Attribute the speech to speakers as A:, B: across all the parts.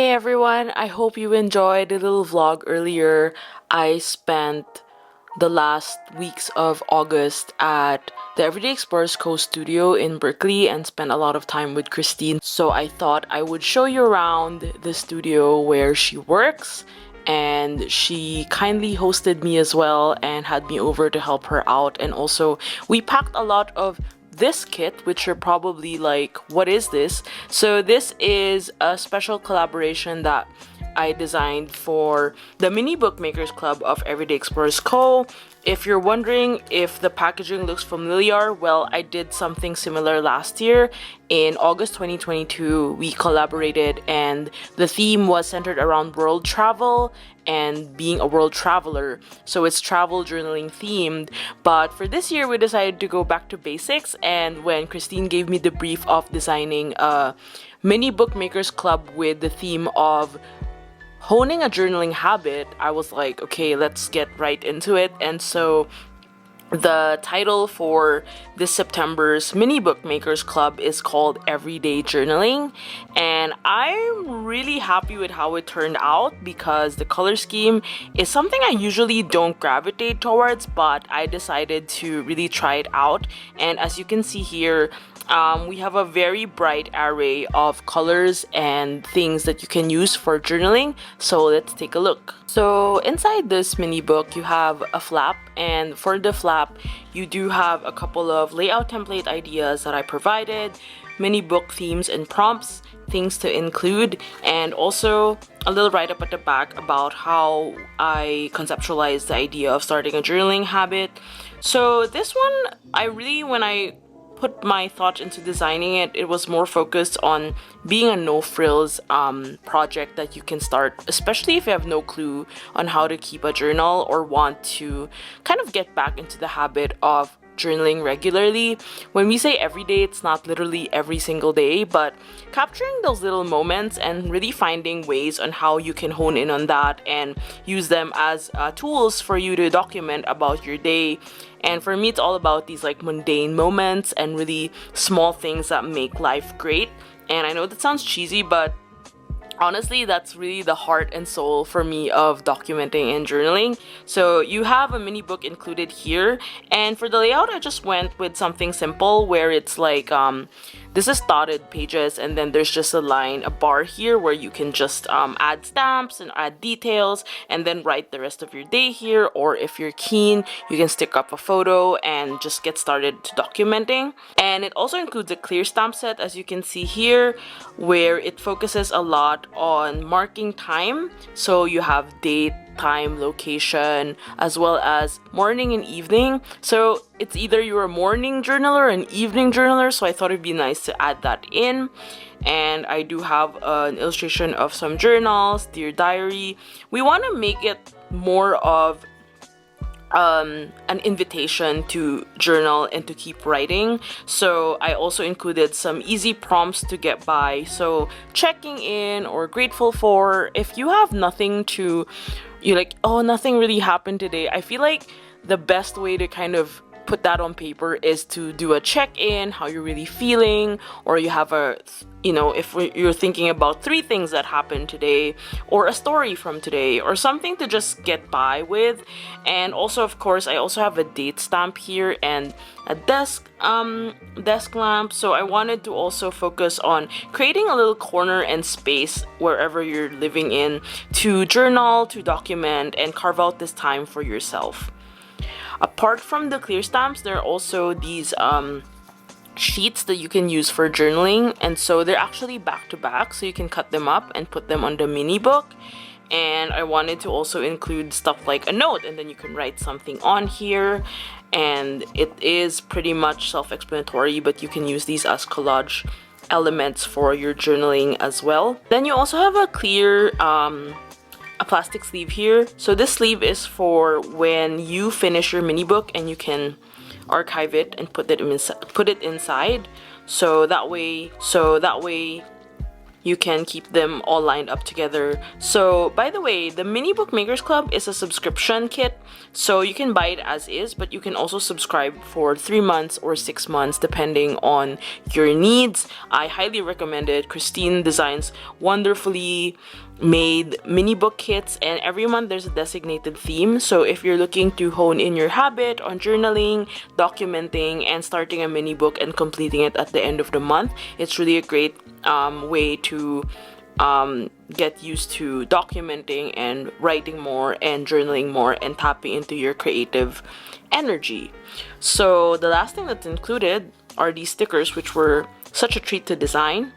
A: Hey everyone, I hope you enjoyed the little vlog earlier. I spent the last weeks of August at the Everyday Explorers Co-Studio in Berkeley and spent a lot of time with Christine. So I thought I would show you around the studio where she works, and she kindly hosted me as well and had me over to help her out. And also we packed a lot of this kit, which you're probably like, what is this? So this is a special collaboration that I designed for the Mini Bookmakers Club of Everyday Explorers Co. If you're wondering if the packaging looks familiar, well, I did something similar last year. In August 2022, we collaborated and the theme was centered around world travel and being a world traveler. So it's travel journaling themed. But for this year, we decided to go back to basics. And when Christine gave me the brief of designing a Mini Bookmakers Club with the theme of honing a journaling habit, I was like, okay, let's get right into it. And so the title for this September's Mini Bookmakers Club is called Everyday Journaling, and I'm really happy with how it turned out because the color scheme is something I usually don't gravitate towards, but I decided to really try it out. And as you can see here, we have a very bright array of colors and things that you can use for journaling. So let's take a look. So inside this mini book, you have a flap, and for the flap, you do have a couple of layout template ideas that I provided, mini book themes and prompts, things to include, and also a little write-up at the back about how I conceptualized the idea of starting a journaling habit. So this one, when I put my thoughts into designing it, it was more focused on being a no-frills project that you can start, especially if you have no clue on how to keep a journal or want to kind of get back into the habit of journaling regularly. When we say every day, it's not literally every single day, but capturing those little moments and really finding ways on how you can hone in on that and use them as tools for you to document about your day. And for me, it's all about these like mundane moments and really small things that make life great. And I know that sounds cheesy, but honestly, that's really the heart and soul for me of documenting and journaling. So you have a mini book included here, and for the layout, I just went with something simple where it's like this is dotted pages, and then there's just a bar here where you can just add stamps and add details and then write the rest of your day here, or if you're keen, you can stick up a photo and just get started to documenting. And it also includes a clear stamp set, as you can see here, where it focuses a lot on marking time. So you have date, time, location, as well as morning and evening. So it's either you're a morning journaler or an evening journaler, so I thought it'd be nice to add that in. And I do have an illustration of some journals, dear diary. We want to make it more of an invitation to journal and to keep writing. So I also included some easy prompts to get by. So checking in or grateful for. If you have nothing to, you're like, oh, nothing really happened today, I feel like the best way to kind of put that on paper is to do a check-in, how you're really feeling, or you have if you're thinking about 3 things that happened today, or a story from today, or something to just get by with. And also, of course, I also have a date stamp here and a desk lamp. So I wanted to also focus on creating a little corner and space wherever you're living in to journal, to document, and carve out this time for yourself. Apart from the clear stamps, there are also these sheets that you can use for journaling, and so they're actually back to back, so you can cut them up and put them on the mini book. And I wanted to also include stuff like a note, and then you can write something on here, and it is pretty much self-explanatory, but you can use these as collage elements for your journaling as well. Then you also have a clear a plastic sleeve here. So this sleeve is for when you finish your mini book and you can archive it and put it inside. So that way you can keep them all lined up together. So by the way, the Mini Bookmakers Club is a subscription kit, so you can buy it as is, but you can also subscribe for 3 months or 6 months depending on your needs. I highly recommend it. Christine designs wonderfully made mini book kits, and every month there's a designated theme. So if you're looking to hone in your habit on journaling, documenting, and starting a mini book and completing it at the end of the month, it's really a great way to get used to documenting and writing more and journaling more and tapping into your creative energy. So the last thing that's included are these stickers, which were such a treat to design.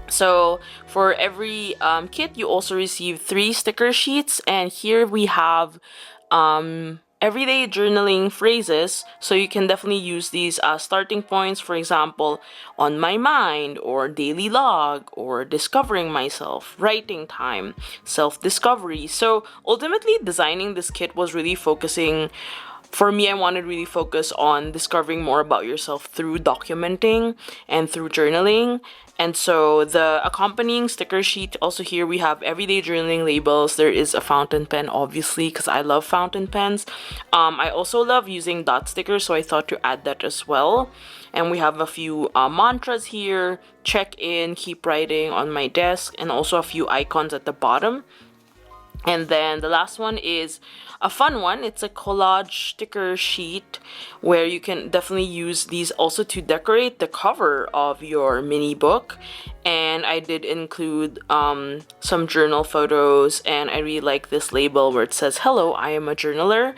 A: So for every kit, you also receive 3 sticker sheets, and here we have everyday journaling phrases, so you can definitely use these as starting points. For example, on my mind, or daily log, or discovering myself, writing time, self-discovery. So ultimately, designing this kit was really focusing. For me, I wanted to really focus on discovering more about yourself through documenting and through journaling. And so the accompanying sticker sheet, also here we have everyday journaling labels. There is a fountain pen, obviously, because I love fountain pens. I also love using dot stickers, so I thought to add that as well. And we have a few mantras here: check in, keep writing, on my desk, and also a few icons at the bottom. And then the last one is a fun one. It's a collage sticker sheet where you can definitely use these also to decorate the cover of your mini book. And I did include some journal photos, and I really like this label where it says, "Hello, I am a journaler,"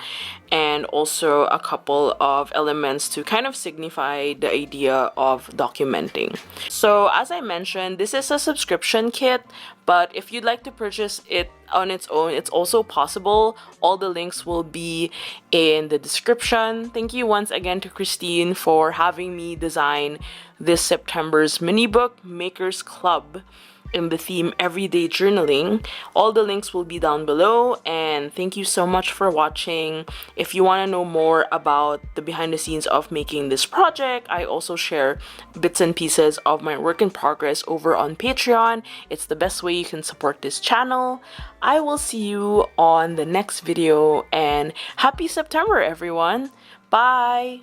A: and also a couple of elements to kind of signify the idea of documenting. So as I mentioned, this is a subscription kit, but if you'd like to purchase it on its own, it's also possible. All the links will be in the description. Thank you once again to Christine for having me design this September's mini book makers club in the theme everyday journaling. All the links will be down below, and thank you so much for watching. If you want to know more about the behind the scenes of making this project, I also share bits and pieces of my work in progress over on Patreon. It's the best way you can support this channel. I will see you on the next video, and happy September, everyone. Bye!